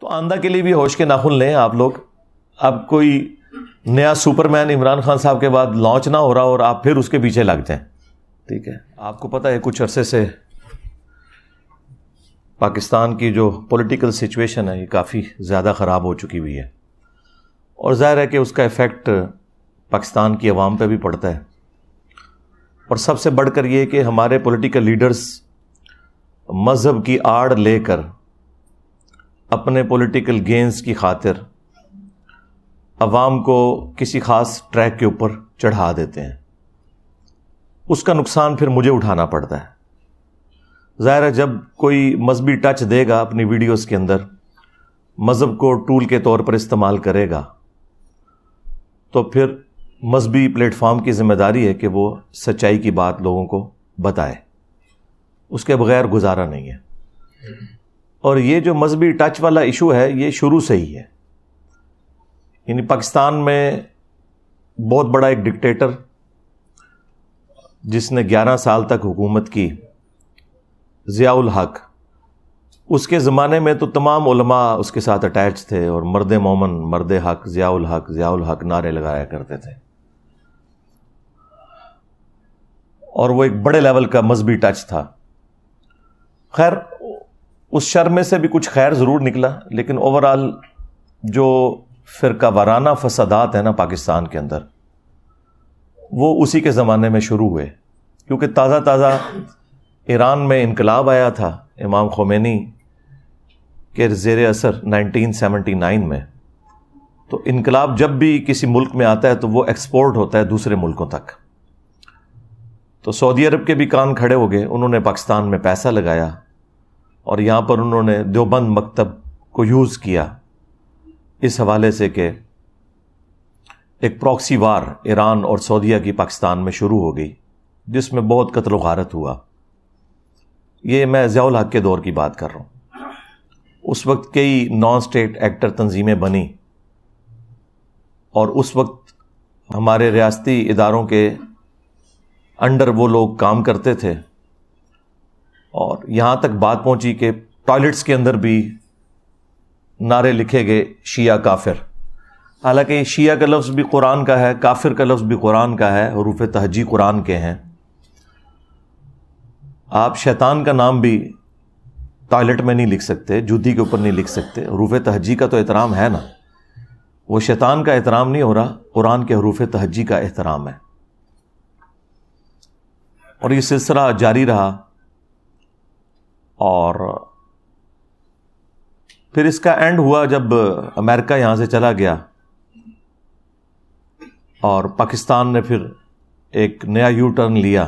تو آندہ کے لیے بھی ہوش کے ناخن لیں آپ لوگ. اب کوئی نیا سپر مین عمران خان صاحب کے بعد لانچ نہ ہو رہا اور آپ پھر اس کے پیچھے لگ جائیں. ٹھیک ہے, آپ کو پتہ ہے کچھ عرصے سے پاکستان کی جو پولیٹیکل سچویشن ہے یہ کافی زیادہ خراب ہو چکی ہوئی ہے, اور ظاہر ہے کہ اس کا ایفیکٹ پاکستان کی عوام پہ بھی پڑتا ہے. اور سب سے بڑھ کر یہ کہ ہمارے پولیٹیکل لیڈرز مذہب کی آڑ لے کر اپنے پولیٹیکل گینز کی خاطر عوام کو کسی خاص ٹریک کے اوپر چڑھا دیتے ہیں. اس کا نقصان پھر مجھے اٹھانا پڑتا ہے. ظاہر ہے جب کوئی مذہبی ٹچ دے گا اپنی ویڈیوز کے اندر, مذہب کو ٹول کے طور پر استعمال کرے گا, تو پھر مذہبی پلیٹ فارم کی ذمہ داری ہے کہ وہ سچائی کی بات لوگوں کو بتائے. اس کے بغیر گزارا نہیں ہے. اور یہ جو مذہبی ٹچ والا ایشو ہے یہ شروع سے ہی ہے. یعنی پاکستان میں بہت بڑا ایک ڈکٹیٹر جس نے 11 سال تک حکومت کی, ضیاء الحق, اس کے زمانے میں تو تمام علماء اس کے ساتھ اٹیچ تھے اور مرد مومن, مرد حق, ضیاء الحق, ضیاء الحق نعرے لگایا کرتے تھے. اور وہ ایک بڑے لیول کا مذہبی ٹچ تھا. خیر اس شر میں سے بھی کچھ خیر ضرور نکلا, لیکن اوورآل جو فرقہ وارانہ فسادات ہیں نا پاکستان کے اندر, وہ اسی کے زمانے میں شروع ہوئے. کیونکہ تازہ تازہ ایران میں انقلاب آیا تھا امام خمینی کے زیر اثر 1979 میں. تو انقلاب جب بھی کسی ملک میں آتا ہے تو وہ ایکسپورٹ ہوتا ہے دوسرے ملکوں تک. تو سعودی عرب کے بھی کان کھڑے ہو گئے, انہوں نے پاکستان میں پیسہ لگایا اور یہاں پر انہوں نے دیوبند مکتب کو یوز کیا اس حوالے سے کہ ایک پراکسی وار ایران اور سعودیہ کی پاکستان میں شروع ہو گئی, جس میں بہت قتل و غارت ہوا. یہ میں ضیاء الحق کے دور کی بات کر رہا ہوں. اس وقت کئی نان اسٹیٹ ایکٹر تنظیمیں بنی اور اس وقت ہمارے ریاستی اداروں کے انڈر وہ لوگ کام کرتے تھے, اور یہاں تک بات پہنچی کہ ٹوائلٹس کے اندر بھی نعرے لکھے گئے شیعہ کافر. حالانکہ شیعہ کا لفظ بھی قرآن کا ہے, کافر کا لفظ بھی قرآن کا ہے, حروف تہجی قرآن کے ہیں. آپ شیطان کا نام بھی ٹوائلٹ میں نہیں لکھ سکتے, جوتی کے اوپر نہیں لکھ سکتے. حروف تہجی کا تو احترام ہے نا, وہ شیطان کا احترام نہیں ہو رہا, قرآن کے حروف تہجی کا احترام ہے. اور یہ سلسلہ جاری رہا, اور پھر اس کا اینڈ ہوا جب امریکہ یہاں سے چلا گیا اور پاکستان نے پھر ایک نیا یو ٹرن لیا.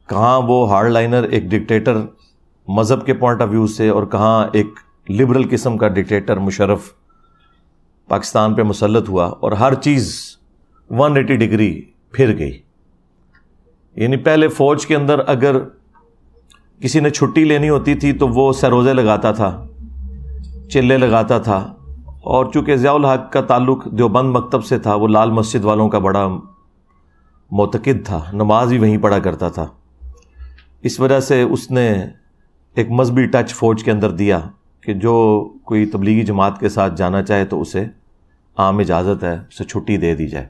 کہاں وہ ہارڈ لائنر ایک ڈکٹیٹر مذہب کے پوائنٹ آف ویو سے, اور کہاں ایک لبرل قسم کا ڈکٹیٹر مشرف پاکستان پہ مسلط ہوا, اور ہر چیز 180 ڈگری پھر گئی. یعنی پہلے فوج کے اندر اگر کسی نے چھٹی لینی ہوتی تھی تو وہ سروزے لگاتا تھا, چلے لگاتا تھا. اور چونکہ ضیاء الحق کا تعلق دیوبند مکتب سے تھا, وہ لال مسجد والوں کا بڑا معتقد تھا, نماز بھی وہیں پڑھا کرتا تھا. اس وجہ سے اس نے ایک مذہبی ٹچ فوج کے اندر دیا کہ جو کوئی تبلیغی جماعت کے ساتھ جانا چاہے تو اسے عام اجازت ہے, اسے چھٹی دے دی جائے.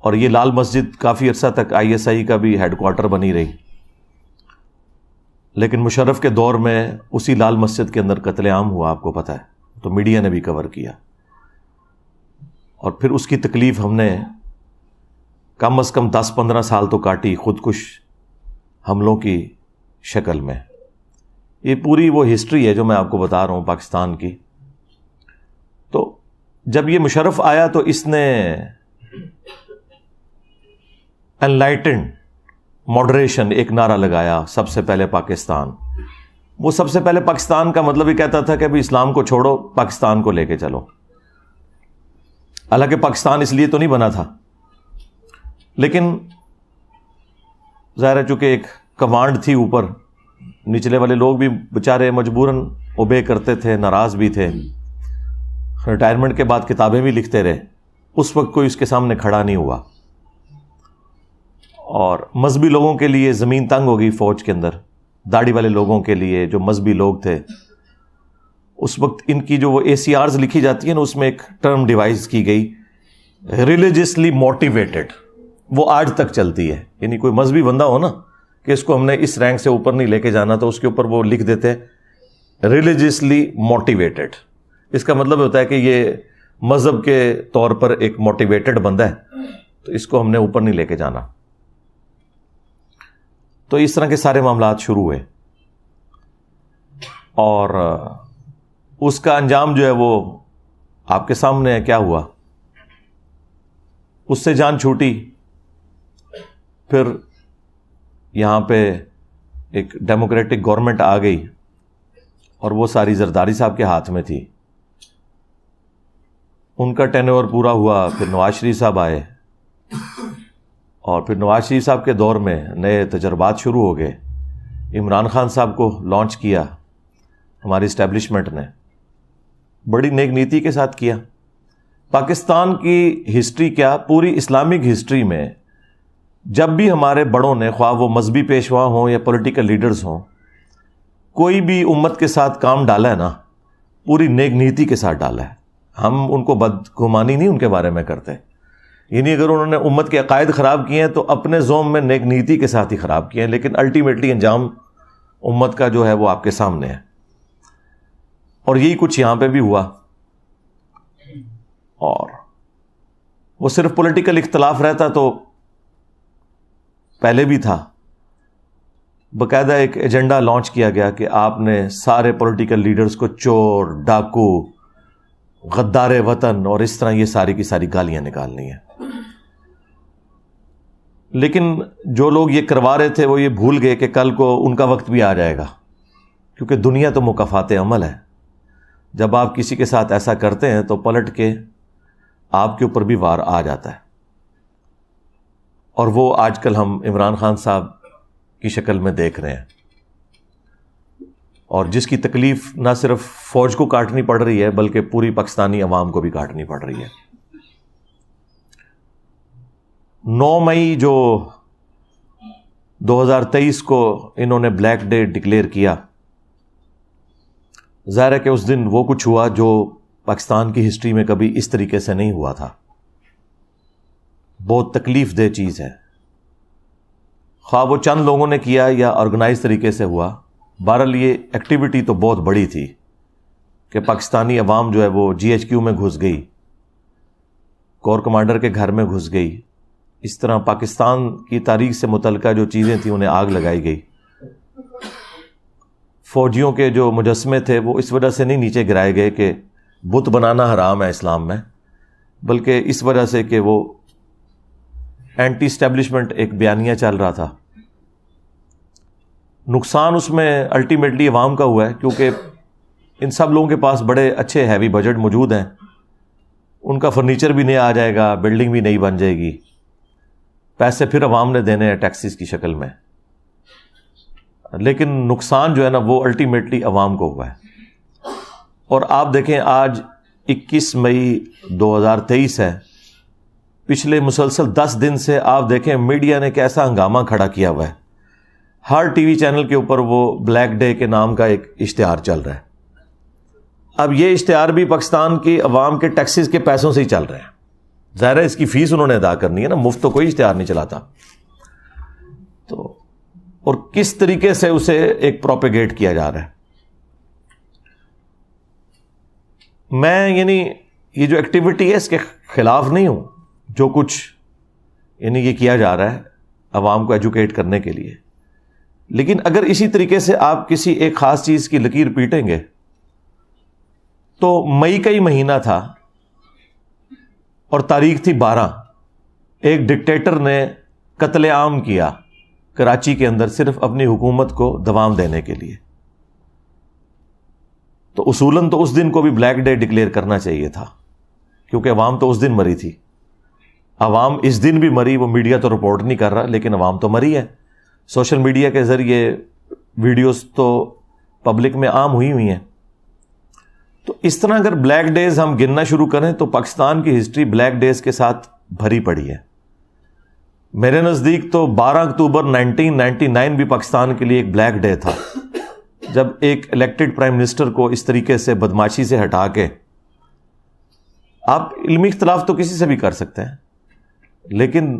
اور یہ لال مسجد کافی عرصہ تک ISI کا بھی ہیڈ کوارٹر بنی رہی. لیکن مشرف کے دور میں اسی لال مسجد کے اندر قتل عام ہوا, آپ کو پتہ ہے, تو میڈیا نے بھی کور کیا. اور پھر اس کی تکلیف ہم نے کم از کم 10-15 سال تو کاٹی خودکش حملوں کی شکل میں. یہ پوری وہ ہسٹری ہے جو میں آپ کو بتا رہا ہوں پاکستان کی. تو جب یہ مشرف آیا تو اس نے انلائٹنڈ ماڈریشن ایک نعرہ لگایا, سب سے پہلے پاکستان. وہ سب سے پہلے پاکستان کا مطلب یہ کہتا تھا کہ ابھی اسلام کو چھوڑو, پاکستان کو لے کے چلو. حالانکہ پاکستان اس لیے تو نہیں بنا تھا, لیکن ظاہر ہے چونکہ ایک کمانڈ تھی اوپر, نچلے والے لوگ بھی بیچارے مجبوراً اوبے کرتے تھے, ناراض بھی تھے. ریٹائرمنٹ کے بعد کتابیں بھی لکھتے رہے. اس وقت کوئی اس کے سامنے کھڑا نہیں ہوا. اور مذہبی لوگوں کے لیے زمین تنگ ہو گئی فوج کے اندر, داڑھی والے لوگوں کے لیے جو مذہبی لوگ تھے اس وقت ان کی جو وہ ACRs لکھی جاتی ہیں نا، اس میں ایک ٹرم ڈیوائز کی گئی، ریلیجیسلی موٹیویٹڈ، وہ آج تک چلتی ہے. یعنی کوئی مذہبی بندہ ہو نا کہ اس کو ہم نے اس رینک سے اوپر نہیں لے کے جانا، تو اس کے اوپر وہ لکھ دیتے ہیں ریلیجیسلی موٹیویٹڈ. اس کا مطلب ہوتا ہے کہ یہ مذہب کے طور پر ایک موٹیویٹڈ بندہ ہے، تو اس کو ہم نے اوپر نہیں لے کے جانا. تو اس طرح کے سارے معاملات شروع ہوئے، اور اس کا انجام جو ہے وہ آپ کے سامنے ہے. کیا ہوا؟ اس سے جان چھوٹی. پھر یہاں پہ ایک ڈیموکریٹک گورنمنٹ آ گئی، اور وہ ساری زرداری صاحب کے ہاتھ میں تھی. ان کا ٹینیور پورا ہوا، پھر نواز شریف صاحب آئے، اور پھر نواز شریف صاحب کے دور میں نئے تجربات شروع ہو گئے. عمران خان صاحب کو لانچ کیا ہماری اسٹیبلشمنٹ نے، بڑی نیک نیتی کے ساتھ کیا. پاکستان کی ہسٹری کیا، پوری اسلامک ہسٹری میں جب بھی ہمارے بڑوں نے، خواہ وہ مذہبی پیشوا ہوں یا پولیٹیکل لیڈرز ہوں، کوئی بھی امت کے ساتھ کام ڈالا ہے نا، پوری نیک نیتی کے ساتھ ڈالا ہے. ہم ان کو بدگمانی نہیں ان کے بارے میں کرتے. یعنی اگر انہوں نے امت کے عقائد خراب کیے ہیں تو اپنے زوم میں نیک نیتی کے ساتھ ہی خراب کیے ہیں، لیکن الٹیمیٹلی انجام امت کا جو ہے وہ آپ کے سامنے ہے. اور یہی کچھ یہاں پہ بھی ہوا. اور وہ صرف پولیٹیکل اختلاف رہتا تو پہلے بھی تھا. باقاعدہ ایک ایجنڈا لانچ کیا گیا کہ آپ نے سارے پولیٹیکل لیڈرز کو چور، ڈاکو، غدار وطن اور اس طرح یہ ساری کی ساری گالیاں نکالنی ہیں. لیکن جو لوگ یہ کروا رہے تھے وہ یہ بھول گئے کہ کل کو ان کا وقت بھی آ جائے گا، کیونکہ دنیا تو مکافات عمل ہے. جب آپ کسی کے ساتھ ایسا کرتے ہیں تو پلٹ کے آپ کے اوپر بھی وار آ جاتا ہے. اور وہ آج کل ہم عمران خان صاحب کی شکل میں دیکھ رہے ہیں، اور جس کی تکلیف نہ صرف فوج کو کاٹنی پڑ رہی ہے بلکہ پوری پاکستانی عوام کو بھی کاٹنی پڑ رہی ہے. 9 مئی جو 2023 کو انہوں نے بلیک ڈے ڈکلیئر کیا، ظاہر ہے کہ اس دن وہ کچھ ہوا جو پاکستان کی ہسٹری میں کبھی اس طریقے سے نہیں ہوا تھا. بہت تکلیف دہ چیز ہے، خواہ وہ چند لوگوں نے کیا یا آرگنائز طریقے سے ہوا. بہرحال یہ ایکٹیویٹی تو بہت بڑی تھی کہ پاکستانی عوام جو ہے وہ GHQ میں گھس گئی، کور کمانڈر کے گھر میں گھس گئی. اس طرح پاکستان کی تاریخ سے متعلقہ جو چیزیں تھیں انہیں آگ لگائی گئی. فوجیوں کے جو مجسمے تھے وہ اس وجہ سے نہیں نیچے گرائے گئے کہ بت بنانا حرام ہے اسلام میں، بلکہ اس وجہ سے کہ وہ اینٹی اسٹیبلشمنٹ ایک بیانیہ چل رہا تھا. نقصان اس میں الٹیمیٹلی عوام کا ہوا ہے، کیونکہ ان سب لوگوں کے پاس بڑے اچھے ہیوی بجٹ موجود ہیں. ان کا فرنیچر بھی نیا آ جائے گا، بلڈنگ بھی نئی بن جائے گی، پیسے پھر عوام نے دینے ہیں ٹیکسز کی شکل میں. لیکن نقصان جو ہے نا وہ الٹیمیٹلی عوام کو ہوا ہے. اور آپ دیکھیں آج 21 مئی 2023 ہے، پچھلے مسلسل 10 دن سے آپ دیکھیں میڈیا نے کیسا ہنگامہ کھڑا کیا ہوا ہے. ہر ٹی وی چینل کے اوپر وہ بلیک ڈے کے نام کا ایک اشتہار چل رہا ہے. اب یہ اشتہار بھی پاکستان کی عوام کے ٹیکسز کے پیسوں سے ہی چل رہے ہیں. ظاہر ہے اس کی فیس انہوں نے ادا کرنی ہے نا، مفت تو کوئی اشتہار نہیں چلاتا. تو اور کس طریقے سے اسے ایک پروپیگیٹ کیا جا رہا ہے. میں یعنی یہ جو ایکٹیویٹی ہے اس کے خلاف نہیں ہوں، جو کچھ یعنی یہ کیا جا رہا ہے عوام کو ایجوکیٹ کرنے کے لیے. لیکن اگر اسی طریقے سے آپ کسی ایک خاص چیز کی لکیر پیٹیں گے تو مئی کا ہی مہینہ تھا اور تاریخ تھی 12، ایک ڈکٹیٹر نے قتل عام کیا کراچی کے اندر صرف اپنی حکومت کو دوام دینے کے لیے. تو اصولاً تو اس دن کو بھی بلیک ڈے ڈکلیئر کرنا چاہیے تھا، کیونکہ عوام تو اس دن مری تھی. عوام اس دن بھی مری، وہ میڈیا تو رپورٹ نہیں کر رہا لیکن عوام تو مری ہے. سوشل میڈیا کے ذریعے ویڈیوز تو پبلک میں عام ہوئی ہیں. تو اس طرح اگر بلیک ڈیز ہم گننا شروع کریں تو پاکستان کی ہسٹری بلیک ڈیز کے ساتھ بھری پڑی ہے. میرے نزدیک تو 12 اکتوبر 1999 بھی پاکستان کے لیے ایک بلیک ڈے تھا، جب ایک الیکٹڈ پرائم منسٹر کو اس طریقے سے بدماشی سے ہٹا کے، آپ علمی اختلاف تو کسی سے بھی کر سکتے ہیں، لیکن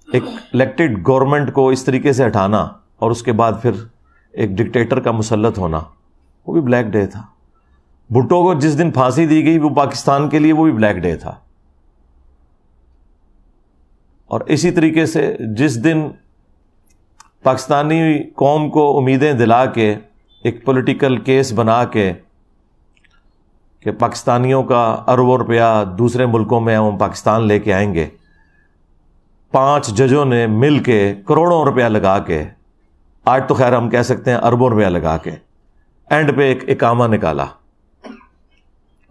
ایک الیکٹڈ گورنمنٹ کو اس طریقے سے ہٹانا اور اس کے بعد پھر ایک ڈکٹیٹر کا مسلط ہونا، وہ بھی بلیک ڈے تھا. بھٹو کو جس دن پھانسی دی گئی وہ پاکستان کے لیے وہ بھی بلیک ڈے تھا. اور اسی طریقے سے جس دن پاکستانی قوم کو امیدیں دلا کے ایک پولیٹیکل کیس بنا کے کہ پاکستانیوں کا اربوں روپیہ دوسرے ملکوں میں ہم پاکستان لے کے آئیں گے، 5 ججوں نے مل کے کروڑوں روپیہ لگا کے، آج تو خیر ہم کہہ سکتے ہیں اربوں روپیہ لگا کے، اینڈ پہ ایک اقامہ نکالا،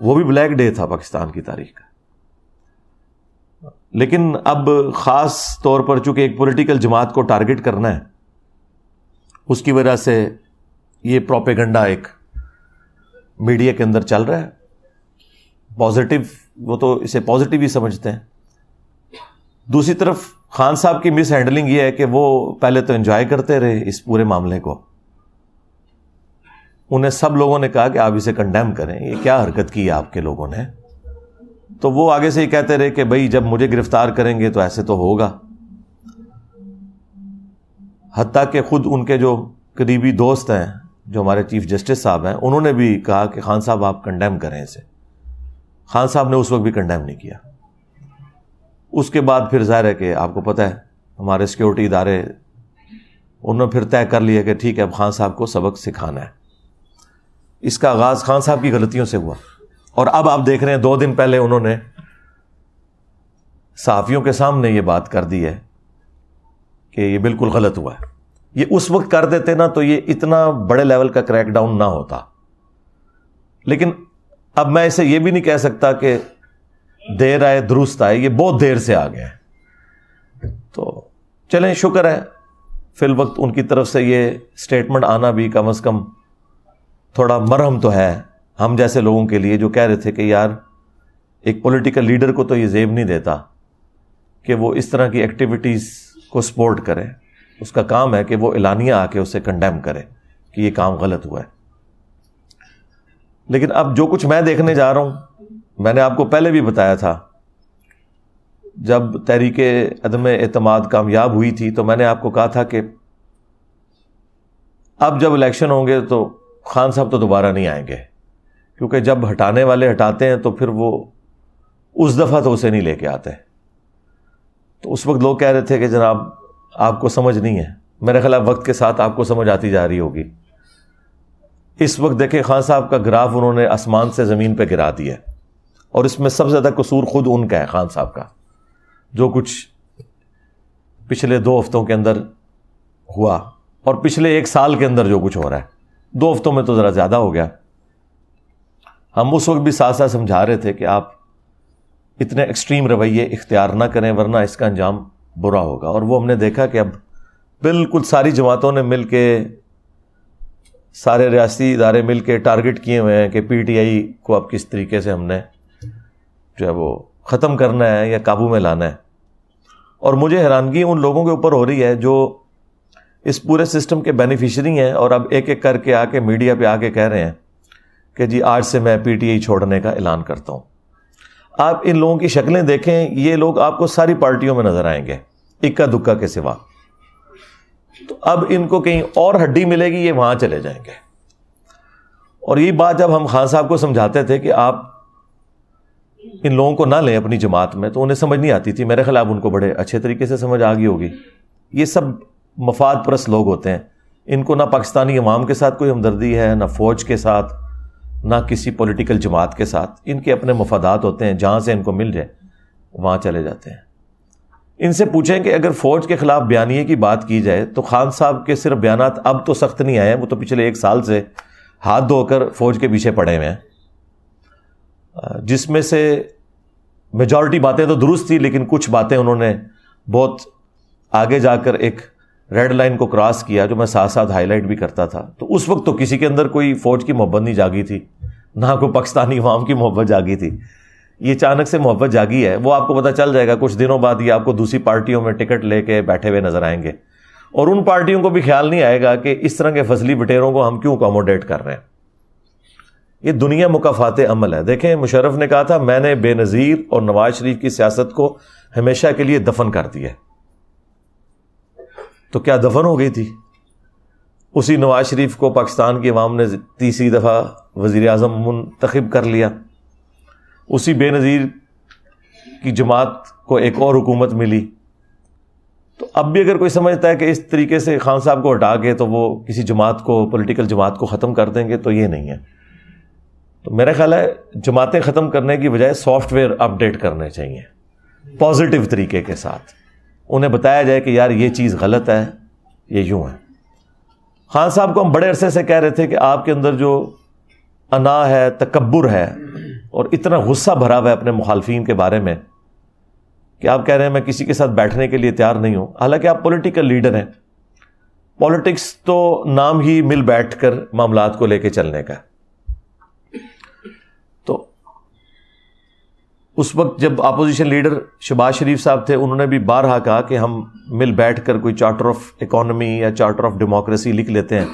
وہ بھی بلیک ڈے تھا پاکستان کی تاریخ کا. لیکن اب خاص طور پر چونکہ ایک پولیٹیکل جماعت کو ٹارگٹ کرنا ہے، اس کی وجہ سے یہ پروپیگنڈا ایک میڈیا کے اندر چل رہا ہے. پازیٹیو، وہ تو اسے پازیٹیو ہی سمجھتے ہیں. دوسری طرف خان صاحب کی مس ہینڈلنگ یہ ہے کہ وہ پہلے تو انجوائے کرتے رہے اس پورے معاملے کو. انہیں سب لوگوں نے کہا کہ آپ اسے کنڈیم کریں، یہ کیا حرکت کی ہے آپ کے لوگوں نے، تو وہ آگے سے ہی کہتے رہے کہ بھائی جب مجھے گرفتار کریں گے تو ایسے تو ہوگا. حتیٰ کہ خود ان کے جو قریبی دوست ہیں، جو ہمارے چیف جسٹس صاحب ہیں، انہوں نے بھی کہا کہ خان صاحب آپ کنڈیم کریں اسے. خان صاحب نے اس وقت بھی کنڈیم نہیں کیا. اس کے بعد پھر ظاہر ہے کہ آپ کو پتہ ہے ہمارے سیکیورٹی ادارے، انہوں نے پھر طے کر لیا کہ ٹھیک ہے اب خان صاحب کو سبق سکھانا ہے. اس کا آغاز خان صاحب کی غلطیوں سے ہوا، اور اب آپ دیکھ رہے ہیں 2 دن پہلے انہوں نے صحافیوں کے سامنے یہ بات کر دی ہے کہ یہ بالکل غلط ہوا ہے. یہ اس وقت کر دیتے نا تو یہ اتنا بڑے لیول کا کریک ڈاؤن نہ ہوتا. لیکن اب میں اسے یہ بھی نہیں کہہ سکتا کہ دیر آئے درست آئے، یہ بہت دیر سے آ گئے ہیں. تو چلیں شکر ہے فی الوقت ان کی طرف سے یہ سٹیٹمنٹ آنا بھی کم از کم تھوڑا مرہم تو ہے ہم جیسے لوگوں کے لیے، جو کہہ رہے تھے کہ یار ایک پولیٹیکل لیڈر کو تو یہ زیب نہیں دیتا کہ وہ اس طرح کی ایکٹیویٹیز کو سپورٹ کرے. اس کا کام ہے کہ وہ اعلانیہ آ کے اسے کنڈیم کرے کہ یہ کام غلط ہوا ہے. لیکن اب جو کچھ میں دیکھنے جا رہا ہوں، میں نے آپ کو پہلے بھی بتایا تھا، جب تحریک عدم اعتماد کامیاب ہوئی تھی تو میں نے آپ کو کہا تھا کہ اب جب الیکشن ہوں گے تو خان صاحب تو دوبارہ نہیں آئیں گے، کیونکہ جب ہٹانے والے ہٹاتے ہیں تو پھر وہ اس دفعہ تو اسے نہیں لے کے آتے. تو اس وقت لوگ کہہ رہے تھے کہ جناب آپ کو سمجھ نہیں ہے. میرے خیال وقت کے ساتھ آپ کو سمجھ آتی جا رہی ہوگی. اس وقت دیکھیں خان صاحب کا گراف انہوں نے آسمان سے زمین پہ گرا دیا ہے، اور اس میں سب سے زیادہ قصور خود ان کا ہے، خان صاحب کا. جو کچھ پچھلے 2 ہفتوں کے اندر ہوا اور پچھلے 1 سال کے اندر جو کچھ ہو رہا ہے، 2 ہفتوں میں تو ذرا زیادہ ہو گیا. ہم اس وقت بھی ساتھ ساتھ سمجھا رہے تھے کہ آپ اتنے ایکسٹریم رویے اختیار نہ کریں ورنہ اس کا انجام برا ہوگا. اور وہ ہم نے دیکھا کہ اب بالکل ساری جماعتوں نے مل کے، سارے ریاستی ادارے مل کے ٹارگٹ کیے ہوئے ہیں کہ پی ٹی آئی کو اب کس طریقے سے ہم نے جو ہے وہ ختم کرنا ہے یا قابو میں لانا ہے. اور مجھے حیرانگی ان لوگوں کے اوپر ہو رہی ہے جو اس پورے سسٹم کے بینیفیشری ہیں اور اب ایک ایک کر کے آ کے میڈیا پہ آ کے کہہ رہے ہیں کہ جی آج سے میں پی ٹی آئی چھوڑنے کا اعلان کرتا ہوں. آپ ان لوگوں کی شکلیں دیکھیں، یہ لوگ آپ کو ساری پارٹیوں میں نظر آئیں گے اکا دکا کے سوا. تو اب ان کو کہیں اور ہڈی ملے گی، یہ وہاں چلے جائیں گے. اور یہ بات جب ہم خان صاحب کو سمجھاتے تھے کہ آپ ان لوگوں کو نہ لیں اپنی جماعت میں، تو انہیں سمجھ نہیں آتی تھی. میرے خیال اب ان کو بڑے اچھے طریقے سے سمجھ آ گئی ہوگی. یہ سب مفاد پرست لوگ ہوتے ہیں، ان کو نہ پاکستانی عوام کے ساتھ کوئی ہمدردی ہے، نہ فوج کے ساتھ، نہ کسی پولیٹیکل جماعت کے ساتھ. ان کے اپنے مفادات ہوتے ہیں، جہاں سے ان کو مل جائے وہاں چلے جاتے ہیں. ان سے پوچھیں کہ اگر فوج کے خلاف بیانیے کی بات کی جائے تو خان صاحب کے صرف بیانات اب تو سخت نہیں آئے ہیں، وہ تو پچھلے 1 سال سے ہاتھ دھو کر فوج کے پیچھے پڑے ہوئے ہیں، جس میں سے میجورٹی باتیں تو درست تھی، لیکن کچھ باتیں انہوں نے بہت آگے جا کر ایک ریڈ لائن کو کراس کیا، جو میں ساتھ ساتھ ہائی لائٹ بھی کرتا تھا. تو اس وقت تو کسی کے اندر کوئی فوج کی محبت نہیں جاگی تھی، نہ کوئی پاکستانی عوام کی محبت جاگی تھی. یہ اچانک سے محبت جاگی ہے. وہ آپ کو پتہ چل جائے گا کچھ دنوں بعد، یہ آپ کو دوسری پارٹیوں میں ٹکٹ لے کے بیٹھے ہوئے نظر آئیں گے. اور ان پارٹیوں کو بھی خیال نہیں آئے گا کہ اس طرح کے فضلی بٹیروں کو ہم کیوں اکوموڈیٹ کر رہے ہیں. یہ دنیا مکافات عمل ہے. دیکھیں مشرف نے کہا تھا میں نے بے نظیر اور نواز شریف کی سیاست کو ہمیشہ کے لیے دفن کر دیا. تو کیا دفن ہو گئی تھی؟ اسی نواز شریف کو پاکستان کی عوام نے تیسری دفعہ وزیر اعظم منتخب کر لیا. اسی بے نظیر کی جماعت کو ایک اور حکومت ملی. تو اب بھی اگر کوئی سمجھتا ہے کہ اس طریقے سے خان صاحب کو ہٹا کے تو وہ کسی جماعت کو، پولیٹیکل جماعت کو ختم کر دیں گے، تو یہ نہیں ہے. تو میرا خیال ہے جماعتیں ختم کرنے کی بجائے سافٹ ویئر اپڈیٹ کرنے چاہیے پازیٹیو طریقے کے ساتھ. انہیں بتایا جائے کہ یار یہ چیز غلط ہے، یہ یوں ہے. خان صاحب کو ہم بڑے عرصے سے کہہ رہے تھے کہ آپ کے اندر جو انا ہے، تکبر ہے، اور اتنا غصہ بھرا ہوا ہے اپنے مخالفین کے بارے میں کہ آپ کہہ رہے ہیں میں کسی کے ساتھ بیٹھنے کے لیے تیار نہیں ہوں. حالانکہ آپ پولیٹیکل لیڈر ہیں. پالیٹکس تو نام ہی مل بیٹھ کر معاملات کو لے کے چلنے کا. تو اس وقت جب اپوزیشن لیڈر شہباز شریف صاحب تھے، انہوں نے بھی بارہا کہا کہ ہم مل بیٹھ کر کوئی چارٹر آف اکانومی یا چارٹر آف ڈیموکریسی لکھ لیتے ہیں.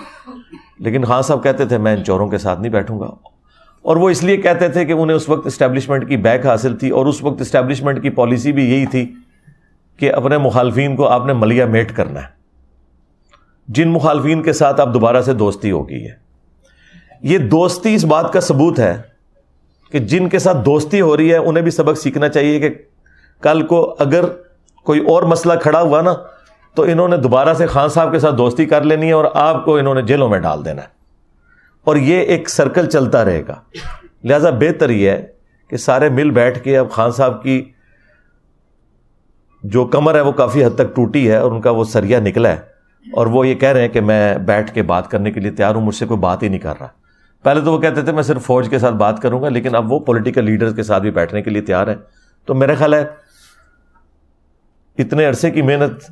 لیکن خان صاحب کہتے تھے میں ان چوروں کے ساتھ نہیں بیٹھوں گا. اور وہ اس لیے کہتے تھے کہ انہیں اس وقت اسٹیبلشمنٹ کی بیک حاصل تھی، اور اس وقت اسٹیبلشمنٹ کی پالیسی بھی یہی تھی کہ اپنے مخالفین کو آپ نے ملیا میٹ کرنا ہے. جن مخالفین کے ساتھ آپ دوبارہ سے دوستی ہو گئی ہے، یہ دوستی اس بات کا ثبوت ہے کہ جن کے ساتھ دوستی ہو رہی ہے انہیں بھی سبق سیکھنا چاہیے کہ کل کو اگر کوئی اور مسئلہ کھڑا ہوا نا تو انہوں نے دوبارہ سے خان صاحب کے ساتھ دوستی کر لینی ہے اور آپ کو انہوں نے جیلوں میں ڈال دینا ہے. اور یہ ایک سرکل چلتا رہے گا. لہذا بہتر یہ ہے کہ سارے مل بیٹھ کے، اب خان صاحب کی جو کمر ہے وہ کافی حد تک ٹوٹی ہے اور ان کا وہ سریا نکلا ہے، اور وہ یہ کہہ رہے ہیں کہ میں بیٹھ کے بات کرنے کے لیے تیار ہوں، مجھ سے کوئی بات ہی نہیں کر رہا. پہلے تو وہ کہتے تھے میں صرف فوج کے ساتھ بات کروں گا، لیکن اب وہ پولیٹیکل لیڈرز کے ساتھ بھی بیٹھنے کے لیے تیار ہیں. تو میرا خیال ہے اتنے عرصے کی محنت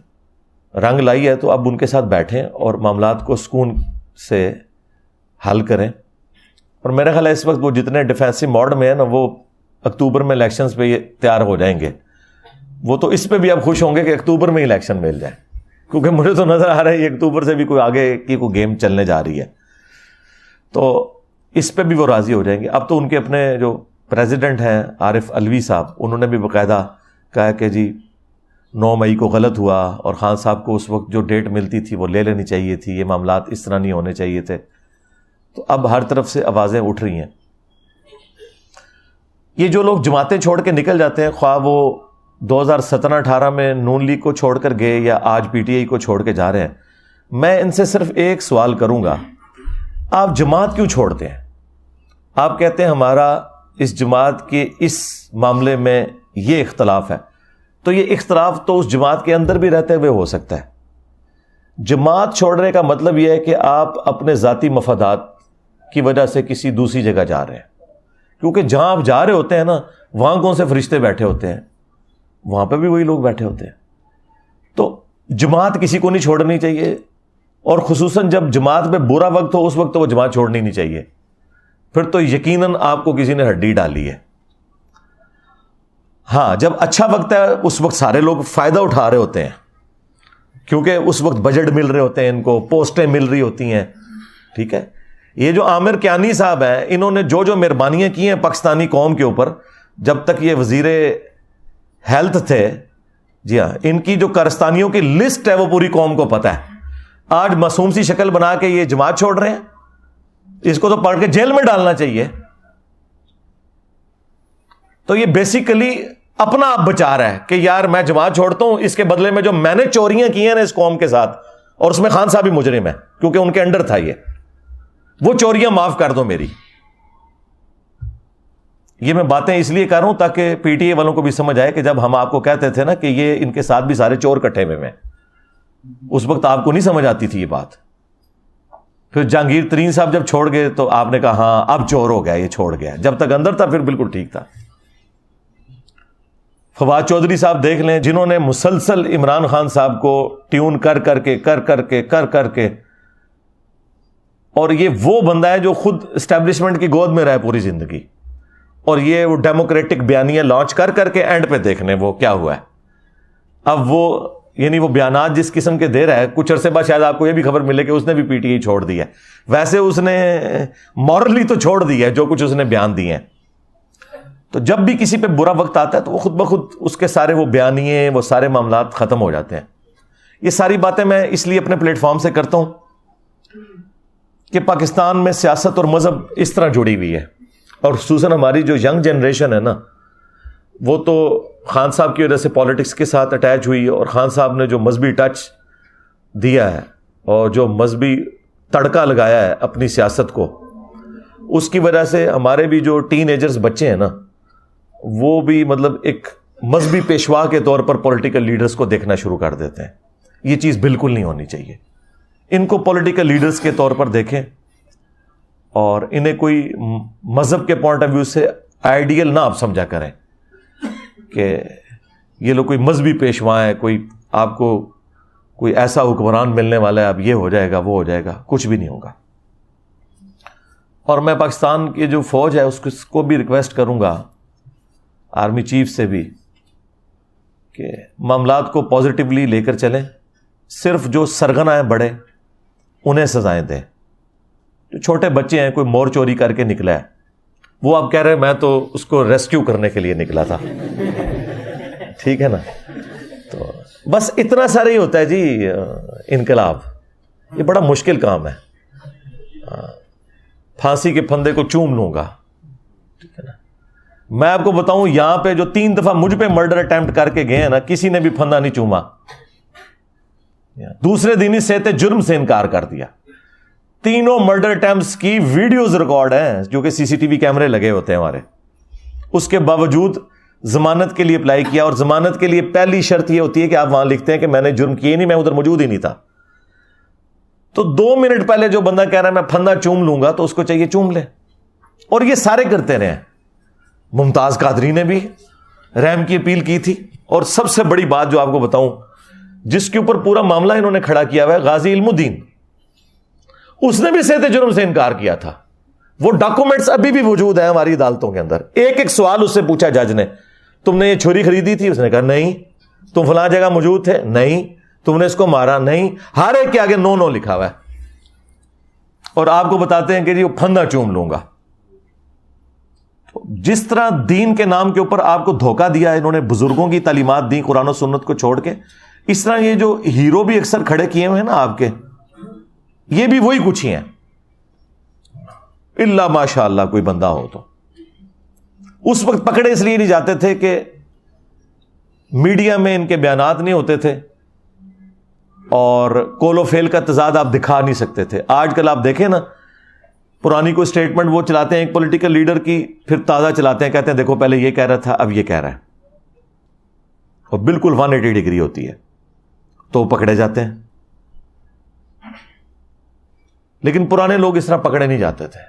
رنگ لائی ہے، تو اب ان کے ساتھ بیٹھیں اور معاملات کو سکون سے حل کریں. اور میرا خیال ہے اس وقت وہ جتنے ڈیفینسو موڈ میں ہیں نا، وہ اکتوبر میں الیکشنز پہ یہ تیار ہو جائیں گے. وہ تو اس پہ بھی اب خوش ہوں گے کہ اکتوبر میں ہی الیکشن مل جائے، کیونکہ مجھے تو نظر آ رہا ہے یہ اکتوبر سے بھی کوئی آگے کی کوئی گیم چلنے جا رہی ہے. تو اس پہ بھی وہ راضی ہو جائیں گے. اب تو ان کے اپنے جو پریزیڈنٹ ہیں عارف علوی صاحب، انہوں نے بھی باقاعدہ کہا کہ جی 9 مئی کو غلط ہوا اور خان صاحب کو اس وقت جو ڈیٹ ملتی تھی وہ لے لینی چاہیے تھی، یہ معاملات اس طرح نہیں ہونے چاہیے تھے. تو اب ہر طرف سے آوازیں اٹھ رہی ہیں. یہ جو لوگ جماعتیں چھوڑ کے نکل جاتے ہیں، خواہ وہ 2017-18 میں نون لیگ کو چھوڑ کر گئے یا آج پی ٹی آئی کو چھوڑ کے جا رہے ہیں، میں ان سے صرف ایک سوال کروں گا، آپ جماعت کیوں چھوڑتے ہیں؟ آپ کہتے ہیں ہمارا اس جماعت کے اس معاملے میں یہ اختلاف ہے. تو یہ اختلاف تو اس جماعت کے اندر بھی رہتے ہوئے ہو سکتا ہے. جماعت چھوڑنے کا مطلب یہ ہے کہ آپ اپنے ذاتی مفادات کی وجہ سے کسی دوسری جگہ جا رہے ہیں. کیونکہ جہاں آپ جا رہے ہوتے ہیں نا، وہاں کون سے فرشتے بیٹھے ہوتے ہیں؟ وہاں پہ بھی وہی لوگ بیٹھے ہوتے ہیں. تو جماعت کسی کو نہیں چھوڑنی چاہیے، اور خصوصاً جب جماعت پہ برا وقت ہو اس وقت تو وہ جماعت چھوڑنی نہیں چاہیے. پھر تو یقیناً آپ کو کسی نے ہڈی ڈالی ہے. ہاں جب اچھا وقت ہے اس وقت سارے لوگ فائدہ اٹھا رہے ہوتے ہیں، کیونکہ اس وقت بجٹ مل رہے ہوتے ہیں، ان کو پوسٹیں مل رہی ہوتی ہیں. ٹھیک ہے، یہ جو عامر کیانی صاحب ہیں، انہوں نے جو جو مہربانیاں کی ہیں پاکستانی قوم کے اوپر جب تک یہ وزیر ہیلتھ تھے، جی ہاں، ان کی جو کارستانیوں کی لسٹ ہے وہ پوری قوم کو پتہ ہے. آج معصوم سی شکل بنا کے یہ جماعت چھوڑ رہے ہیں، اس کو تو پڑھ کے جیل میں ڈالنا چاہیے. تو یہ بیسیکلی اپنا آپ بچا رہا ہے کہ یار میں جماعت چھوڑتا ہوں، اس کے بدلے میں جو میں نے چوریاں کی ہیں نا اس قوم کے ساتھ، اور اس میں خان صاحب بھی مجرم ہے کیونکہ ان کے انڈر تھا یہ، وہ چوریاں معاف کر دو میری. یہ میں باتیں اس لیے کر رہا ہوں تاکہ پی ٹی اے والوں کو بھی سمجھ آئے کہ جب ہم آپ کو کہتے تھے نا کہ یہ ان کے ساتھ بھی سارے چور کٹھے ہوئے ہیں، اس وقت آپ کو نہیں سمجھ آتی تھی یہ بات. پھر جہانگیر ترین صاحب جب چھوڑ گئے تو آپ نے کہا ہاں اب چور ہو گیا، یہ چھوڑ گیا. جب تک اندر تھا پھر بالکل ٹھیک تھا. فواد چودھری صاحب دیکھ لیں، جنہوں نے مسلسل عمران خان صاحب کو ٹیون کر کے اور یہ وہ بندہ ہے جو خود اسٹیبلشمنٹ کی گود میں رہے پوری زندگی، اور یہ وہ ڈیموکریٹک بیانیاں لانچ کر کے اینڈ پہ دیکھنے وہ کیا ہوا ہے. اب وہ یعنی وہ بیانات جس قسم کے دے رہا ہے, کچھ عرصے بعد شاید آپ کو یہ بھی خبر ملے کہ اس نے بھی پی ٹی آئی چھوڑ دی ہے. ویسے اس نے مورلی تو چھوڑ دی ہے جو کچھ اس نے بیان دیے ہیں. تو جب بھی کسی پہ برا وقت آتا ہے تو وہ خود بخود اس کے سارے وہ بیانیے, وہ سارے معاملات ختم ہو جاتے ہیں. یہ ساری باتیں میں اس لیے اپنے پلیٹ فارم سے کرتا ہوں کہ پاکستان میں سیاست اور مذہب اس طرح جڑی ہوئی ہے, اور خصوصاً ہماری جو ینگ جنریشن ہے نا, وہ تو خان صاحب کی وجہ سے پالیٹکس کے ساتھ اٹیچ ہوئی, اور خان صاحب نے جو مذہبی ٹچ دیا ہے اور جو مذہبی تڑکا لگایا ہے اپنی سیاست کو, اس کی وجہ سے ہمارے بھی جو ٹین ایجرز بچے ہیں نا, وہ بھی مطلب ایک مذہبی پیشوا کے طور پر پولیٹیکل لیڈرز کو دیکھنا شروع کر دیتے ہیں. یہ چیز بالکل نہیں ہونی چاہیے. ان کو پولیٹیکل لیڈرز کے طور پر دیکھیں اور انہیں کوئی مذہب کے پوائنٹ آف ویو سے آئیڈیل نہ آپ سمجھا کریں کہ یہ لوگ کوئی مذہبی پیشوا ہے, کوئی آپ کو کوئی ایسا حکمران ملنے والا ہے, اب یہ ہو جائے گا وہ ہو جائے گا. کچھ بھی نہیں ہوگا. اور میں پاکستان کی جو فوج ہے اس کو بھی ریکویسٹ کروں گا, آرمی چیف سے بھی, کہ معاملات کو پازیٹیولی لے کر چلیں. صرف جو سرغنہ ہیں بڑے انہیں سزائیں دیں. جو چھوٹے بچے ہیں, کوئی مور چوری کر کے نکلا ہے, وہ آپ کہہ رہے ہیں میں تو اس کو ریسکیو کرنے کے لیے نکلا تھا, ٹھیک ہے نا. تو بس اتنا سارا ہی ہوتا ہے جی انقلاب. یہ بڑا مشکل کام ہے. پھانسی کے پھندے کو چوم لوں گا, ٹھیک ہے نا. میں آپ کو بتاؤں, یہاں پہ جو 3 دفعہ مجھ پہ مرڈر اٹیمپٹ کر کے گئے ہیں نا, کسی نے بھی پھندا نہیں چوما. دوسرے دن ہی صحت جرم سے انکار کر دیا. تینوں مرڈر اٹیمپٹس کی ویڈیوز ریکارڈ ہیں جو کہ سی سی ٹی وی کیمرے لگے ہوتے ہیں ہمارے. اس کے باوجود ضمانت کے لیے اپلائی کیا, اور ضمانت کے لیے پہلی شرط یہ ہوتی ہے کہ آپ وہاں لکھتے ہیں کہ میں نے جرم کیے نہیں, میں ادھر موجود ہی نہیں تھا. تو 2 منٹ پہلے جو بندہ کہہ رہا ہے میں پھندا چوم لوں گا, تو اس کو چاہیے چوم لے. اور یہ سارے کرتے رہے ہیں. ممتاز قادری نے بھی رحم کی اپیل کی تھی. اور سب سے بڑی بات جو آپ کو بتاؤں, جس کے اوپر پورا معاملہ انہوں نے کھڑا کیا ہوا ہے, غازی علم الدین, اس نے بھی صحت جرم سے انکار کیا تھا. وہ ڈاکومنٹس ابھی بھی موجود ہیں ہماری عدالتوں کے اندر. ایک ایک سوال اس سے پوچھا جج نے, تم نے یہ چھری خریدی تھی؟ اس نے کہا نہیں. تم فلاں جگہ موجود تھے؟ نہیں. تم نے اس کو مارا؟ نہیں. ہر ایک کے آگے نو نو لکھا ہوا ہے. اور آپ کو بتاتے ہیں کہ جی وہ پھندا چوم لوں گا. جس طرح دین کے نام کے اوپر آپ کو دھوکہ دیا انہوں نے, بزرگوں کی تعلیمات دی قرآن و سنت کو چھوڑ کے, اس طرح یہ جو ہیرو بھی اکثر کھڑے کیے ہوئے ہیں نا آپ کے, یہ بھی وہی کچھ ہی ہیں. اللہ ماشاء اللہ کوئی بندہ ہو تو. اس وقت پکڑے اس لیے نہیں جاتے تھے کہ میڈیا میں ان کے بیانات نہیں ہوتے تھے, اور کول و فیل کا تضاد آپ دکھا نہیں سکتے تھے. آج کل آپ دیکھیں نا, پرانی کوئی اسٹیٹمنٹ وہ چلاتے ہیں ایک پولیٹیکل لیڈر کی, پھر تازہ چلاتے ہیں, کہتے ہیں دیکھو پہلے یہ کہہ رہا تھا اب یہ کہہ رہا ہے, اور بالکل 180 ڈگری ہوتی ہے, تو وہ پکڑے جاتے ہیں. لیکن پرانے لوگ اس طرح پکڑے نہیں جاتے تھے.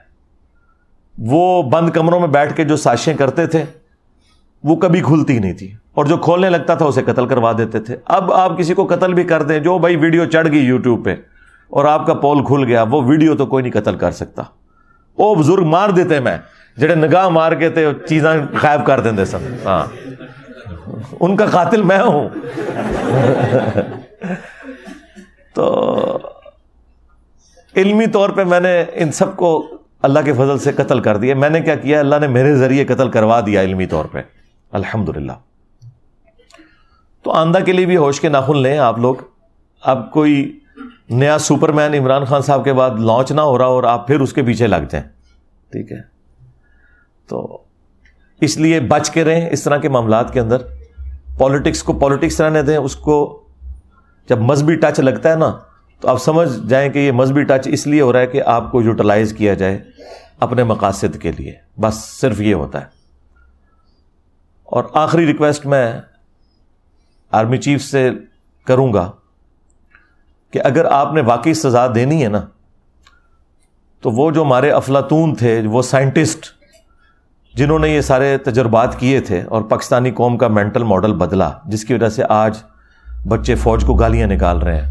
وہ بند کمروں میں بیٹھ کے جو سازشیں کرتے تھے وہ کبھی کھلتی نہیں تھی, اور جو کھولنے لگتا تھا اسے قتل کروا دیتے تھے. اب آپ کسی کو قتل بھی کر دیں, جو بھائی ویڈیو چڑھ گئی یوٹیوب پہ اور آپ کا پول کھل گیا, وہ ویڈیو تو کوئی نہیں قتل کر سکتا. وہ بزرگ مار دیتے میں جڑے نگاہ مار کے تے چیزاں غائب کر دیں سن, ہاں ان کا قاتل میں ہوں. تو علمی طور پہ میں نے ان سب کو اللہ کے فضل سے قتل کر دیا. میں نے کیا کیا, اللہ نے میرے ذریعے قتل کروا دیا علمی طور پہ, الحمدللہ. تو آئندہ کے لیے بھی ہوش کے ناخن لیں آپ لوگ. اب کوئی نیا سپر مین عمران خان صاحب کے بعد لانچ نہ ہو رہا اور آپ پھر اس کے پیچھے لگ جائیں, ٹھیک ہے. تو اس لیے بچ کے رہیں اس طرح کے معاملات کے اندر. پالیٹکس کو پالیٹکس رہنے دیں. اس کو جب مذہبی ٹچ لگتا ہے نا, تو آپ سمجھ جائیں کہ یہ مذہبی ٹچ اس لیے ہو رہا ہے کہ آپ کو یوٹیلائز کیا جائے اپنے مقاصد کے لیے, بس صرف یہ ہوتا ہے. اور آخری ریکویسٹ میں آرمی چیف سے کروں گا کہ اگر آپ نے واقعی سزا دینی ہے نا, تو وہ جو ہمارے افلاطون تھے, وہ سائنٹسٹ جنہوں نے یہ سارے تجربات کیے تھے اور پاکستانی قوم کا مینٹل ماڈل بدلا, جس کی وجہ سے آج بچے فوج کو گالیاں نکال رہے ہیں,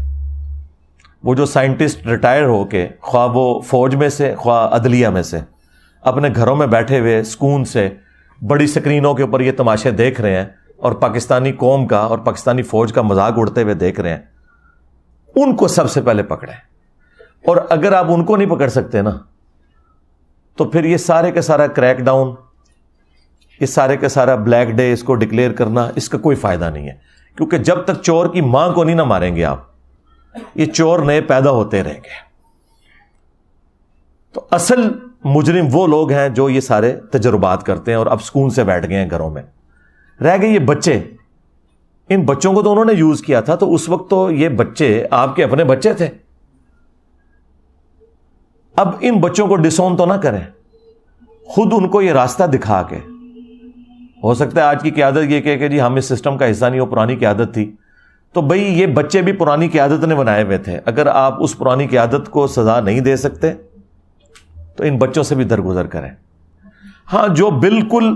وہ جو سائنٹسٹ ریٹائر ہو کے خواہ وہ فوج میں سے خواہ عدلیہ میں سے اپنے گھروں میں بیٹھے ہوئے سکون سے بڑی سکرینوں کے اوپر یہ تماشے دیکھ رہے ہیں, اور پاکستانی قوم کا اور پاکستانی فوج کا مذاق اڑتے ہوئے دیکھ رہے ہیں، ان کو سب سے پہلے پکڑیں. اور اگر آپ ان کو نہیں پکڑ سکتے نا تو پھر یہ سارے کا سارا کریک ڈاؤن، یہ سارے کا سارا بلیک ڈے اس کو ڈکلیئر کرنا، اس کا کوئی فائدہ نہیں ہے. کیونکہ جب تک چور کی ماں کو نہیں نہ ماریں گے آپ، یہ چور نئے پیدا ہوتے رہیں گے. تو اصل مجرم وہ لوگ ہیں جو یہ سارے تجربات کرتے ہیں اور اب سکون سے بیٹھ گئے ہیں گھروں میں. رہ گئے یہ بچے، ان بچوں کو تو انہوں نے یوز کیا تھا، تو اس وقت تو یہ بچے آپ کے اپنے بچے تھے. اب ان بچوں کو ڈسون تو نہ کریں، خود ان کو یہ راستہ دکھا کے. ہو سکتا ہے آج کی قیادت یہ کہ جی ہم اس سسٹم کا حصہ نہیں، وہ پرانی قیادت تھی. تو بھئی یہ بچے بھی پرانی قیادت نے بنائے ہوئے تھے. اگر آپ اس پرانی قیادت کو سزا نہیں دے سکتے تو ان بچوں سے بھی درگزر کریں. ہاں جو بالکل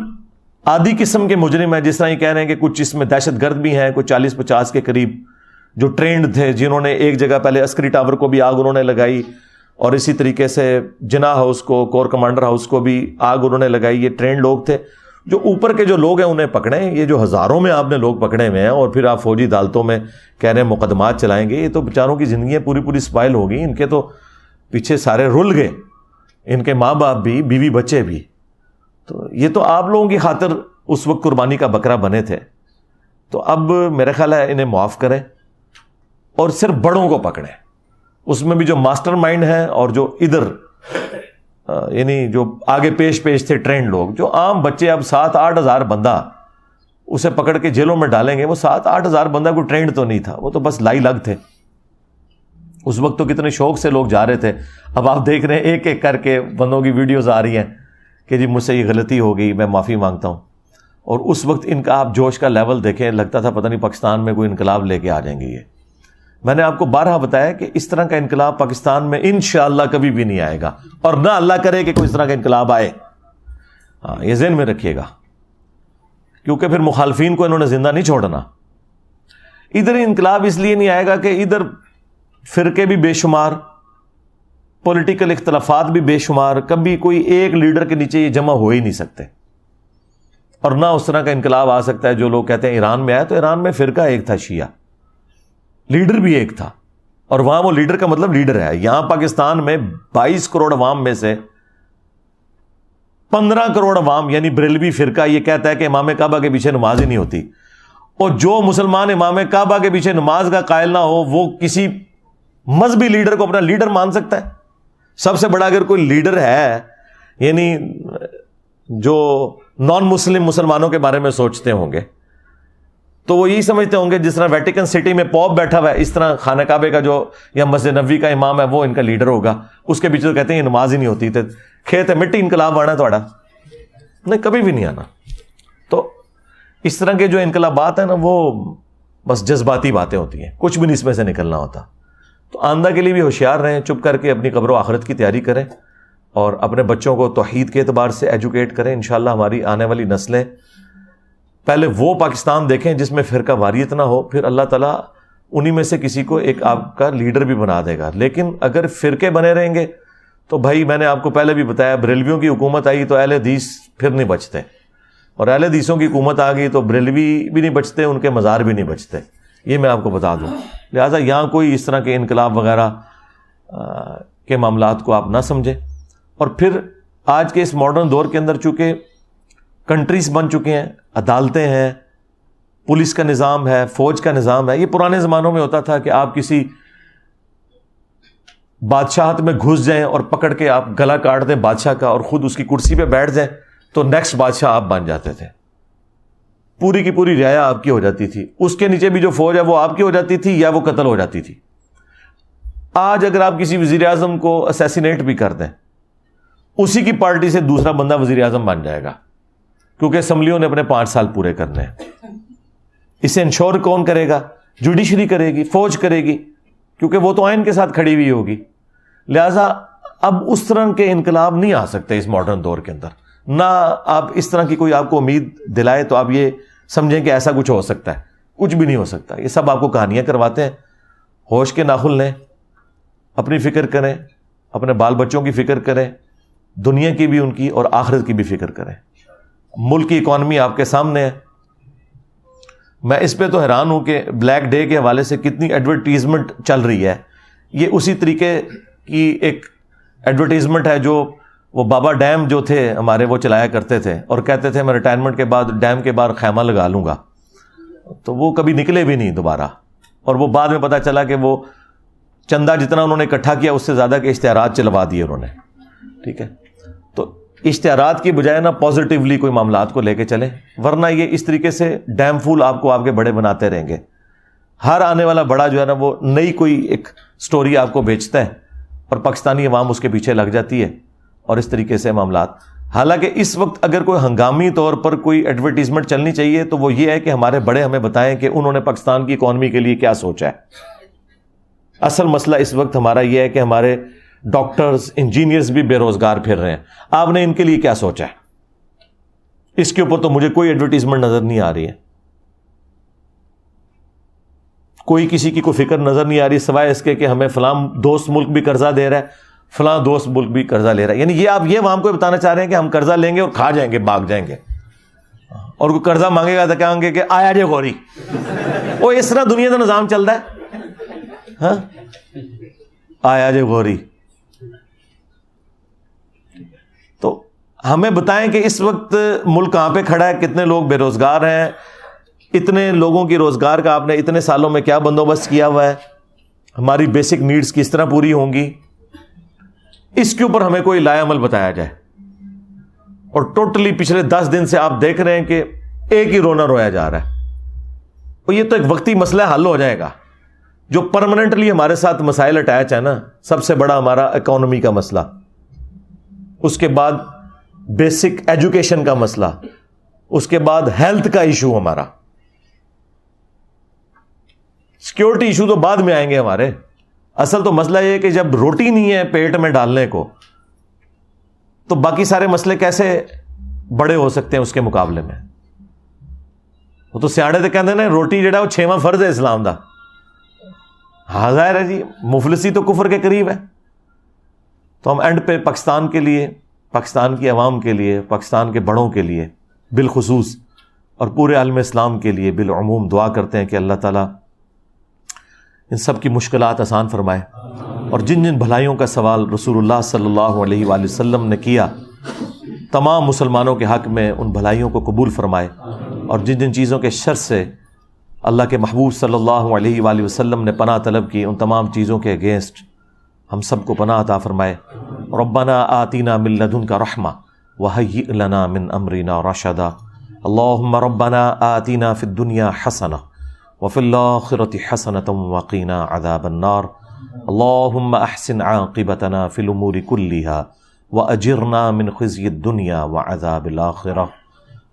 آدھی قسم کے مجرم ہیں، جس طرح یہ کہہ رہے ہیں کہ کچھ اس میں دہشت گرد بھی ہیں، کچھ 40-50 کے قریب جو ٹرینڈ تھے، جنہوں نے ایک جگہ پہلے عسکری ٹاور کو بھی آگ انہوں نے لگائی، اور اسی طریقے سے جناح ہاؤس کو، کور کمانڈر ہاؤس کو بھی آگ انہوں نے لگائی. یہ ٹرینڈ لوگ تھے. جو اوپر کے جو لوگ ہیں انہیں پکڑیں. یہ جو ہزاروں میں آپ نے لوگ پکڑے ہوئے ہیں اور پھر آپ فوجی عدالتوں میں کہہ رہے ہیں مقدمات چلائیں گے، یہ تو بیچاروں کی زندگیاں پوری سپائل ہو گئی. ان کے تو پیچھے سارے رل گئے، ان کے ماں باپ بھی، بیوی بچے بھی. تو یہ تو آپ لوگوں کی خاطر اس وقت قربانی کا بکرا بنے تھے. تو اب میرا خیال ہے انہیں معاف کریں اور صرف بڑوں کو پکڑیں. اس میں بھی جو ماسٹر مائنڈ ہیں اور جو ادھر یعنی جو آگے پیش تھے ٹرینڈ لوگ، جو عام بچے اب 7-8 ہزار بندہ اسے پکڑ کے جیلوں میں ڈالیں گے. وہ 7-8 ہزار بندہ کوئی ٹرینڈ تو نہیں تھا، وہ تو بس لائی لگ تھے. اس وقت تو کتنے شوق سے لوگ جا رہے تھے. اب آپ دیکھ رہے ہیں ایک ایک کر کے بندوں کی ویڈیوز آ رہی ہیں کہ جی مجھ سے یہ غلطی ہو گئی، میں معافی مانگتا ہوں. اور اس وقت ان کا آپ جوش کا لیول دیکھیں، لگتا تھا پتہ نہیں پاکستان میں کوئی انقلاب لے کے آ جائیں گے. یہ میں نے آپ کو بارہا بتایا کہ اس طرح کا انقلاب پاکستان میں انشاءاللہ کبھی بھی نہیں آئے گا، اور نہ اللہ کرے کہ کوئی اس طرح کا انقلاب آئے. ہاں یہ ذہن میں رکھیے گا، کیونکہ پھر مخالفین کو انہوں نے زندہ نہیں چھوڑنا. ادھر انقلاب اس لیے نہیں آئے گا کہ ادھر فرقے بھی بے شمار، پولیٹیکل اختلافات بھی بے شمار، کبھی کوئی ایک لیڈر کے نیچے یہ جمع ہو ہی نہیں سکتے. اور نہ اس طرح کا انقلاب آ سکتا ہے جو لوگ کہتے ہیں ایران میں آیا، تو ایران میں فرقہ ایک تھا شیعہ، لیڈر بھی ایک تھا، اور وہاں وہ لیڈر کا مطلب لیڈر ہے. یہاں پاکستان میں 22 کروڑ عوام میں سے 15 کروڑ عوام یعنی بریلوی فرقہ یہ کہتا ہے کہ امام کعبہ کے پیچھے نماز ہی نہیں ہوتی. اور جو مسلمان امام کعبہ کے پیچھے نماز کا قائل نہ ہو، وہ کسی مذہبی لیڈر کو اپنا لیڈر مان سکتا ہے. سب سے بڑا اگر کوئی لیڈر ہے یعنی جو نان مسلم مسلمانوں کے بارے میں سوچتے ہوں گے تو وہ یہی سمجھتے ہوں گے جس طرح ویٹیکن سٹی میں پوپ بیٹھا ہوا ہے، اس طرح خانہ کعبے کا جو یا مسجد نبوی کا امام ہے وہ ان کا لیڈر ہوگا. اس کے پیچھے تو کہتے ہیں یہ نماز ہی نہیں ہوتی. کھیت ہے مٹی انقلاب آنا تھوڑا نہیں، کبھی بھی نہیں آنا. تو اس طرح کے جو انقلابات ہیں نا وہ بس جذباتی باتیں ہوتی ہیں، کچھ بھی نہیں اس میں سے نکلنا ہوتا. تو آئندہ کے لیے بھی ہوشیار رہیں، چپ کر کے اپنی قبر و آخرت کی تیاری کریں اور اپنے بچوں کو توحید کے اعتبار سے ایجوکیٹ کریں. انشاءاللہ ہماری آنے والی نسلیں پہلے وہ پاکستان دیکھیں جس میں فرقہ واریت نہ ہو، پھر اللہ تعالیٰ انہی میں سے کسی کو ایک آپ کا لیڈر بھی بنا دے گا. لیکن اگر فرقے بنے رہیں گے تو بھائی میں نے آپ کو پہلے بھی بتایا، بریلویوں کی حکومت آئی تو اہل حدیث پھر نہیں بچتے، اور اہل حدیثوں کی حکومت آ گئی تو بریلوی بھی نہیں بچتے، ان کے مزار بھی نہیں بچتے. یہ میں آپ کو بتا دوں. لہٰذا یہاں کوئی اس طرح کے انقلاب وغیرہ کے معاملات کو آپ نہ سمجھیں. اور پھر آج کے اس ماڈرن دور کے اندر چونکہ کنٹریز بن چکے ہیں، عدالتیں ہیں، پولیس کا نظام ہے، فوج کا نظام ہے. یہ پرانے زمانوں میں ہوتا تھا کہ آپ کسی بادشاہت میں گھس جائیں اور پکڑ کے آپ گلا کاٹ دیں بادشاہ کا اور خود اس کی کرسی پہ بیٹھ جائیں تو نیکسٹ بادشاہ آپ بن جاتے تھے. پوری کی پوری رعایا آپ کی ہو جاتی تھی، اس کے نیچے بھی جو فوج ہے وہ آپ کی ہو جاتی تھی یا وہ قتل ہو جاتی تھی. آج اگر آپ کسی وزیر اعظم کو اسیسینیٹ بھی کر دیں، اسی کی پارٹی سے دوسرا بندہ وزیر اعظم بن جائے گا، کیونکہ اسمبلیوں نے اپنے 5 سال پورے کرنے ہیں. اسے انشور کون کرے گا؟ جوڈیشری کرے گی، فوج کرے گی، کیونکہ وہ تو آئین کے ساتھ کھڑی ہوئی ہوگی. لہٰذا اب اس طرح کے انقلاب نہیں آ سکتے اس ماڈرن دور کے اندر. نہ آپ اس طرح کی کوئی آپ کو امید دلائے تو آپ یہ سمجھیں کہ ایسا کچھ ہو سکتا ہے. کچھ بھی نہیں ہو سکتا. یہ سب آپ کو کہانیاں کرواتے ہیں. ہوش کے ناخن لیں، اپنی فکر کریں، اپنے بال بچوں کی فکر کریں، دنیا کی بھی ان کی اور آخرت کی بھی فکر کریں. ملک کی اکانومی آپ کے سامنے ہے. میں اس پہ تو حیران ہوں کہ بلیک ڈے کے حوالے سے کتنی ایڈورٹیزمنٹ چل رہی ہے. یہ اسی طریقے کی ایک ایڈورٹیزمنٹ ہے جو وہ بابا ڈیم جو تھے ہمارے وہ چلایا کرتے تھے اور کہتے تھے میں ریٹائرمنٹ کے بعد ڈیم کے باہر خیمہ لگا لوں گا. تو وہ کبھی نکلے بھی نہیں دوبارہ, اور وہ بعد میں پتا چلا کہ وہ چندہ جتنا انہوں نے اکٹھا کیا اس سے زیادہ کے اشتہارات چلوا دیے انہوں نے. ٹھیک ہے, تو اشتہارات کی بجائے نا پازیٹیولی کوئی معاملات کو لے کے چلیں, ورنہ یہ اس طریقے سے ڈیم فول آپ کو آپ کے بڑے بناتے رہیں گے. ہر آنے والا بڑا جو ہے نا وہ نئی کوئی ایک سٹوری آپ کو بیچتا ہے اور پاکستانی عوام اس کے پیچھے لگ جاتی ہے, اور اس طریقے سے معاملات. حالانکہ اس وقت اگر کوئی ہنگامی طور پر کوئی ایڈورٹیزمنٹ چلنی چاہیے تو وہ یہ ہے کہ ہمارے بڑے ہمیں بتائیں کہ انہوں نے پاکستان کی اکانومی کے لیے کیا سوچا ہے. اصل مسئلہ اس وقت ہمارا یہ ہے کہ ہمارے ڈاکٹرز انجینئرز بھی بے روزگار پھر رہے ہیں, آپ نے ان کے لیے کیا سوچا ہے؟ اس کے اوپر تو مجھے کوئی ایڈورٹیزمنٹ نظر نہیں آ رہی ہے, کوئی کسی کی کوئی فکر نظر نہیں آ رہی سوائے اس کے کہ ہمیں فلاں دوست ملک بھی قرضہ دے رہا ہے, فلاں دوست ملک بھی قرضہ لے رہا ہے. یعنی یہ آپ یہ عوام کو بتانا چاہ رہے ہیں کہ ہم قرضہ لیں گے اور کھا جائیں گے, بھاگ جائیں گے, اور کوئی قرضہ مانگے گا تو کہیں گے کہ آیا جے غوری. وہ اس طرح دنیا کا نظام چل رہا ہے, ہاں آیا جے غوری. تو ہمیں بتائیں کہ اس وقت ملک کہاں پہ کھڑا ہے, کتنے لوگ بے روزگار ہیں, اتنے لوگوں کی روزگار کا آپ نے اتنے سالوں میں کیا بندوبست کیا ہوا ہے, ہماری بیسک نیڈز کس طرح پوری ہوں گی, اس کے اوپر ہمیں کوئی لائے عمل بتایا جائے. اور ٹوٹلی پچھلے 10 دن سے آپ دیکھ رہے ہیں کہ ایک ہی رونا رویا جا رہا ہے. اور یہ تو ایک وقتی مسئلہ حل ہو جائے گا. جو پرماننٹلی ہمارے ساتھ مسائل اٹیچ ہے نا, سب سے بڑا ہمارا اکانومی کا مسئلہ, اس کے بعد بیسک ایجوکیشن کا مسئلہ, اس کے بعد ہیلتھ کا ایشو, ہمارا سیکیورٹی ایشو تو بعد میں آئیں گے ہمارے. اصل تو مسئلہ یہ ہے کہ جب روٹی نہیں ہے پیٹ میں ڈالنے کو تو باقی سارے مسئلے کیسے بڑے ہو سکتے ہیں اس کے مقابلے میں. وہ تو سیاڑے تو کہتے ہیں روٹی جڑا وہ 6واں فرض ہے اسلام دا. ہاں ظاہر ہے جی, مفلسی تو کفر کے قریب ہے. تو ہم اینڈ پہ پاکستان کے لیے, پاکستان کی عوام کے لیے, پاکستان کے بڑوں کے لیے بالخصوص اور پورے عالم اسلام کے لیے بالعموم دعا کرتے ہیں کہ اللہ تعالیٰ ان سب کی مشکلات آسان فرمائے, اور جن جن بھلائیوں کا سوال رسول اللہ صلی اللہ علیہ وآلہ وسلم نے کیا تمام مسلمانوں کے حق میں ان بھلائیوں کو قبول فرمائے, اور جن جن چیزوں کے شر سے اللہ کے محبوب صلی اللہ علیہ وآلہ وسلم نے پناہ طلب کی ان تمام چیزوں کے اگینسٹ ہم سب کو پناہ عطا فرمائے. ربنا آتینا من لدنک رحمہ وہیئ لنا من امرنا رشدا. اللہم ربنا آتینا فی الدنیا حسنہ وفی الآخرۃ حسنۃ وقنا عذاب النار. اللہم احسن عاقبتنا فی الامور کلہا واجرنا من خزی الدنیا وعذاب الآخرہ.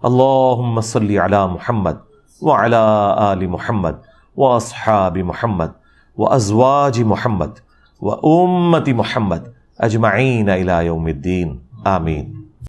اللہم صلی علی محمد وعلی آل محمد واصحاب محمد وازواج محمد وامت محمد اجمعین الی یوم الدین. آمین.